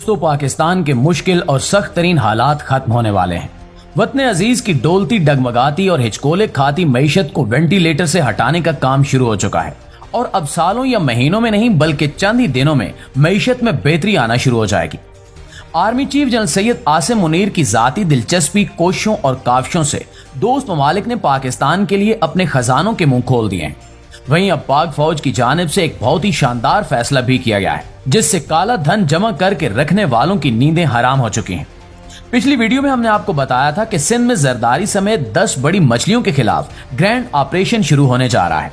दोस्तों, पाकिस्तान के मुश्किल और सख्त तरीन हालात खत्म होने वाले हैं। वतन अजीज की डोलती, डगमगाती और हिचकोले खाती मईशत को वेंटिलेटर से हटाने का काम शुरू हो चुका है और अब सालों या महीनों में नहीं बल्कि चंद ही दिनों में मईशत में बेहतरी आना शुरू हो जाएगी। Army chief general Syed Asim Munir की जाती दिलचस्पी, कोशिशों और काविशों से दोस्त ममालिक ने पाकिस्तान के लिए अपने खजानों के मुंह खोल दिए हैं। वहीं अब पाक फौज की जानिब से एक बहुत ही शानदार फैसला भी किया गया है, जिससे काला धन जमा करके रखने वालों की नींदें हराम हो चुकी हैं। पिछली वीडियो में हमने आपको बताया था कि सिंध में जरदारी समेत 10 बड़ी मछलियों के खिलाफ ग्रैंड ऑपरेशन शुरू होने जा रहा है।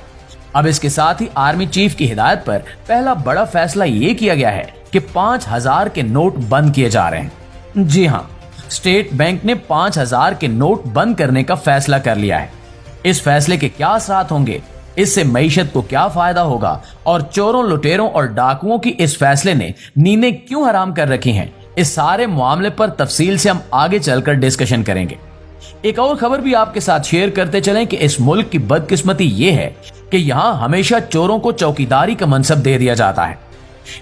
अब इसके साथ ही आर्मी चीफ की हिदायत पर पहला बड़ा फैसला ये किया गया है कि 5000 के नोट बंद किए जा रहे हैं। जी हाँ, स्टेट बैंक ने 5000 के नोट बंद करने का फैसला कर लिया है। इस फैसले के क्या असरात होंगे, इससे मईशत को क्या फायदा होगा और चोरों, लुटेरों और डाकुओं की इस फैसले ने नींदें क्यों हराम कर रखी हैं, इस सारे मामले पर तफसील से हम आगे चलकर डिस्कशन करेंगे। एक और खबर भी आपके साथ शेयर करते चलें कि इस मुल्क की बदकिस्मती ये है कि यहाँ हमेशा चोरों को चौकीदारी का मनसब दे दिया जाता है।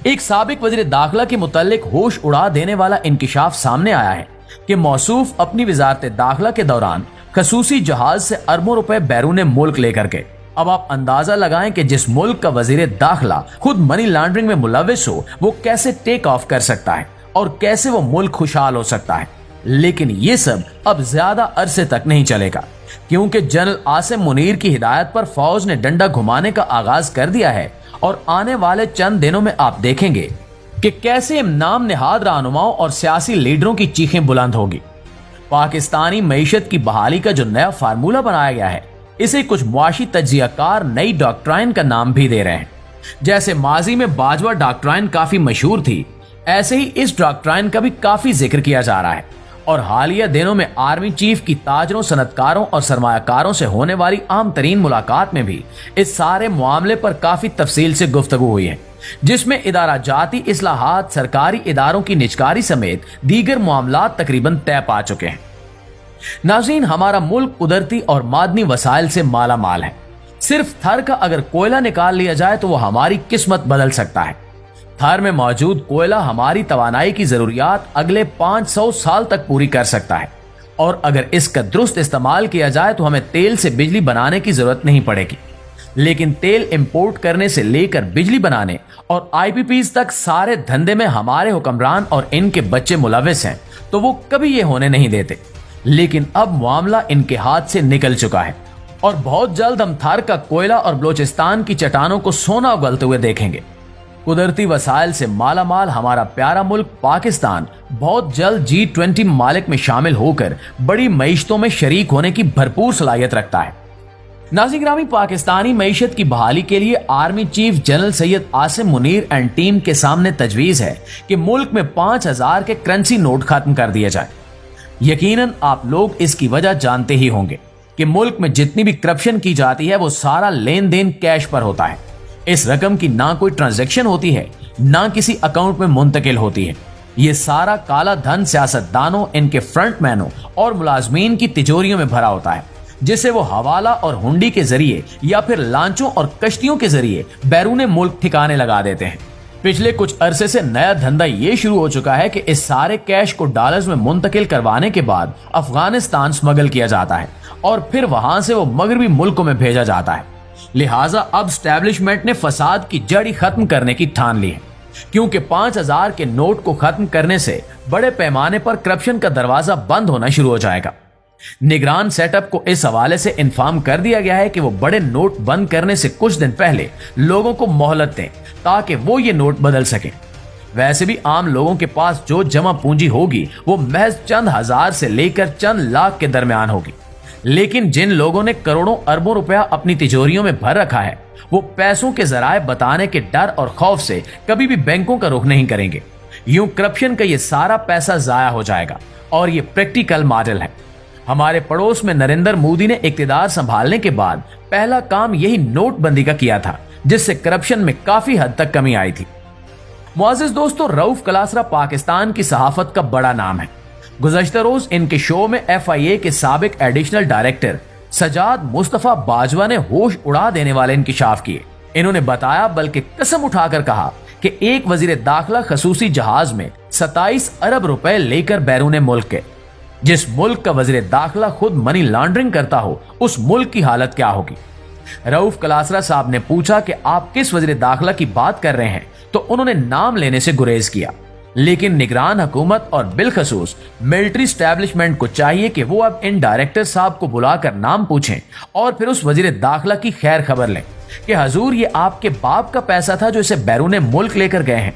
एक साबिक वज़ीर दाखिला के मुतालिक होश उड़ा देने वाला इंकिशाफ सामने आया है कि मौसूफ अपनी वजारत दाखिला के दौरान खसूसी जहाज से अरबों रुपए बैरून मुल्क लेकर के। अब आप अंदाजा लगाएं कि जिस मुल्क का वजीर दाखिला खुद मनी लॉन्ड्रिंग में मुलविस हो, वो कैसे टेक ऑफ कर सकता है और कैसे वो मुल्क खुशहाल हो सकता है। लेकिन ये सब अब ज्यादा अरसे तक नहीं चलेगा, क्योंकि जनरल आसिम मुनीर की हिदायत पर फौज ने डंडा घुमाने का आगाज कर दिया है और आने वाले चंद दिनों में आप देखेंगे कि कैसे नाम निहाद रहनुमाओं और सियासी लीडरों की चीखें बुलंद होगी। पाकिस्तानी मईशत की बहाली का जो नया फार्मूला बनाया गया है, इसे कुछ मुआशी तज्जियाकार नई डॉक्ट्राइन का नाम भी दे रहे हैं। जैसे माजी में बाजवा डॉक्ट्राइन काफी मशहूर थी, ऐसे ही इस डॉक्ट्राइन का भी काफी जिक्र किया जा रहा है और हालिया दिनों में आर्मी चीफ की ताजरों, सनतकारों और सरमायाकारों से होने वाली आम तरीन मुलाकात में भी इस सारे मामले पर काफी तफसील से गुफ्तगू हुई है, जिसमें इदारा जाती इस्लाहात, सरकारी इदारों की निजकारी समेत दीगर मामलात तकरीबन तय पा चुके हैं। नाज़रीन, हमारा मुल्क कुदरती और मादनी वसाइल से माला माल है। सिर्फ थर का अगर कोयला निकाल लिया जाए तो वो हमारी किस्मत बदल सकता है। थर में मौजूद कोयला हमारी तवानाई की जरूरियात अगले 500 साल तक पूरी कर सकता है और अगर इसका दुरुस्त इस्तेमाल किया जाए तो हमें तेल से बिजली बनाने की जरूरत नहीं पड़ेगी। लेकिन तेल इंपोर्ट करने से लेकर बिजली बनाने और IPPs तक सारे धंधे में हमारे हुक्मरान और इनके बच्चे मुलविस हैं, तो वो कभी ये होने नहीं देते। लेकिन अब मामला इनके हाथ से निकल चुका है और बहुत जल्द हम थार का कोयला और बलोचिस्तान की चट्टानों को सोना उगलते हुए देखेंगे। कुदरती वसाइल से माला माल हमारा प्यारा मुल्क पाकिस्तान बहुत जल्द G20 ममालिक में शामिल होकर बड़ी मईशतों में शरीक होने की भरपूर सलाहियत रखता है। नाज़रीन ग्रामी, पाकिस्तानी मईशत की बहाली के लिए army chief general Syed Asim Munir and team के सामने तजवीज है कि मुल्क में 5000 के करेंसी नोट खत्म कर दिए जाए। यकीनन आप लोग इसकी वजह जानते ही होंगे कि मुल्क में जितनी भी करप्शन की जाती है वो सारा लेन देन कैश पर होता है। इस रकम की ना कोई ट्रांजैक्शन होती है, ना किसी अकाउंट में मुंतकिल होती है। ये सारा काला धन सियासतदानों, इनके फ्रंटमैनों और मुलाजमीन की तिजोरियों में भरा होता है, जिसे वो हवाला और हुंडी के जरिए या फिर लांचों और कश्तियों के जरिए बैरून मुल्क ठिकाने लगा देते हैं। पिछले कुछ अरसे से नया धंधा ये शुरू हो चुका है कि इस सारे कैश को डॉलर्स में मुंतकिल करवाने के बाद अफगानिस्तान स्मगल किया जाता है और फिर वहां से वो मगरबी मुल्कों में भेजा जाता है। लिहाजा अब स्टैब्लिशमेंट ने फसाद की जड़ ही खत्म करने की ठान ली है, क्योंकि 5000 के नोट को खत्म करने से बड़े पैमाने पर करप्शन का दरवाजा बंद होना शुरू हो जाएगा। निगरान सेटअप को इस हवाले से इन्फॉर्म कर दिया गया है कि वो बड़े नोट बंद करने से कुछ दिन पहले लोगों को मोहलत दें ताकि वो ये नोट बदल सके। वैसे भी आम लोगों के पास जो जमा पूंजी होगी वो महज चंद हजार से लेकर चंद लाख के दरमियान होगी, लेकिन जिन लोगों ने करोड़ों अरबों रुपया अपनी तिजोरियों में भर रखा है वो पैसों के जराए बताने के डर और खौफ से कभी भी बैंकों का रुख नहीं करेंगे। यूं करप्शन का ये सारा पैसा जाया हो जाएगा और ये प्रैक्टिकल मॉडल है। हमारे पड़ोस में नरेंद्र मोदी ने इक्तिदार संभालने के बाद पहला काम यही नोटबंदी का किया था, जिससे करप्शन में काफी हद तक कमी आई थी। मुआज़िज़ दोस्तों, रऊफ कलासरा पाकिस्तान की सहाफत का बड़ा नाम है। गुज़श्ता रोज इनके शो में FIA के साबिक एडिशनल डायरेक्टर सजाद मुस्तफा बाजवा ने होश उड़ा देने वाले इंकिशाफ किए। इन्होंने बताया, बल्कि कसम उठाकर कहा کہ ایک वजीर दाखिला खसूसी जहाज में 27 अरब रुपए लेकर बैरून मुल्क के। जिस मुल्क का वजीर दाखिला खुद मनी लॉन्ड्रिंग करता हो, उस मुल्क की हालत क्या होगी। रऊफ कलासरा साहब ने पूछा कि आप किस वजीर दाखिला की बात कर रहे हैं, तो उन्होंने नाम लेने से गुरेज किया। लेकिन निगरान हुकूमत और बिलखसूस मिलिट्री स्टैब्लिशमेंट को चाहिए कि वो अब इन डायरेक्टर साहब को बुलाकर नाम पूछें और फिर उस वजीर दाखिला की खैर खबर लें कि हजूर ये आपके बाप का पैसा था जो इसे बैरून मुल्क लेकर गए हैं।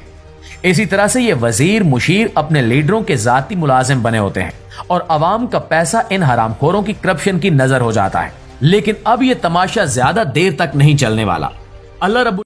इसी तरह से ये वजीर मुशीर अपने लीडरों के जाती मुलाजिम बने होते हैं और अवाम का पैसा इन हरामखोरों की करप्शन की नजर हो जाता है। लेकिन अब ये तमाशा ज्यादा देर तक नहीं चलने वाला। अल्लाह रब्बुल